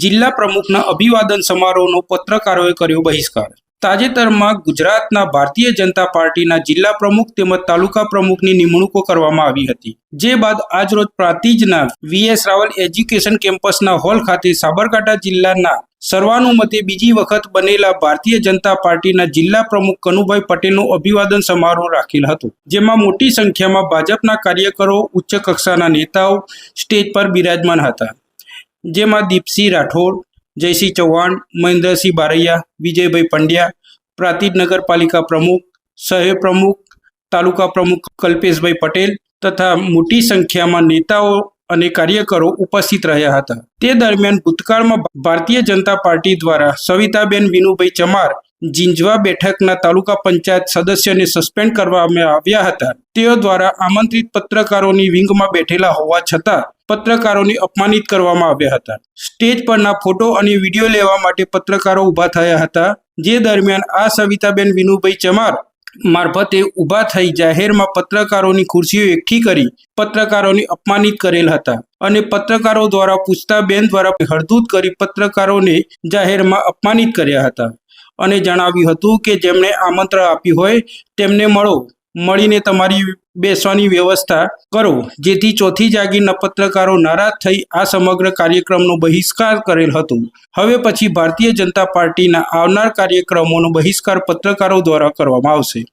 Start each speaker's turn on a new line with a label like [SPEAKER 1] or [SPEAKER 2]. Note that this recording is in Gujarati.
[SPEAKER 1] જિલ્લા પ્રમુખના અભિવાદન સમારોહનો પત્રકારોએ કર્યો બહિષ્કાર। તાજેતરમાં ગુજરાતના ભારતીય જનતા પાર્ટીના જિલ્લા પ્રમુખ તેમજ તાલુકા પ્રમુખની નિમણૂકો કરવામાં આવી હતી, જે બાદ આજરોજ પ્રાંતિજના વીએસ રાવલ એજ્યુકેશન કેમ્પસના હોલ ખાતે સાબરકાંઠા જિલ્લાના સર્વાનુમતે બીજી વખત બનેલા ભારતીય જનતા પાર્ટીના જિલ્લા પ્રમુખ કનુભાઈ પટેલનો અભિવાદન સમારોહ રાખેલ હતો, જેમાં મોટી સંખ્યામાં ભાજપના કાર્યકરો, ઉચ્ચ કક્ષાના નેતાઓ સ્ટેજ પર બિરાજમાન હતા, જેમાં દીપસિંહ રાઠોડ, જયસિંહ ચૌહાણ, મહેન્દ્રસિંહ બારૈયા, વિજયભાઈ પંડ્યા, પ્રાંતિજ નગરપાલિકા પ્રમુખ, શહેર પ્રમુખ, તાલુકા પ્રમુખ કલ્પેશભાઈ પટેલ તથા મોટી સંખ્યામાં નેતાઓ અને કાર્યકરો ઉપસ્થિત રહ્યા હતા। તે દરમિયાન ભૂતકાળમાં ભારતીય જનતા પાર્ટી દ્વારા સવિતાબેન વિનુભાઈ ચમાર જીંજવા બેઠકના તાલુકા પંચાયત સદસ્યને સસ્પેન્ડ કરવામાં આવ્યા હતા। તેઓ દ્વારા આમંત્રિત પત્રકારોની વિંગમાં બેઠેલા હોવા છતાં પત્રકારોને અપમાનિત કરવામાં આવ્યા હતા। સ્ટેજ પરના ફોટો અને વિડીયો લેવા માટે પત્રકારો ઊભા થયા હતા, જે દરમિયાન આ સવિતાબેન વિનુભાઈ ચમાર મારફતે ઊભા થઈ જાહેરમાં પત્રકારોની ખુરશીઓ એકઠી કરી પત્રકારોને અપમાનિત કરેલ હતા અને પત્રકારો દ્વારા પૂછતા બેન દ્વારા હળદૂત કરી પત્રકારોને જાહેરમાં અપમાનિત કર્યા હતા અને જણાવ્યું હતું કે જેમણે આમંત્રણ આપ્યું હોય તેમને મળીને તમારી બેસવાની વ્યવસ્થા કરો, જેથી ચોથી જાગીરના પત્રકારો નારાજ થઈ આ સમગ્ર કાર્યક્રમનો બહિષ્કાર કરેલ હતો। હવે પછી ભારતીય જનતા પાર્ટીના આવનાર કાર્યક્રમોનો બહિષ્કાર પત્રકારો દ્વારા કરવામાં આવશે।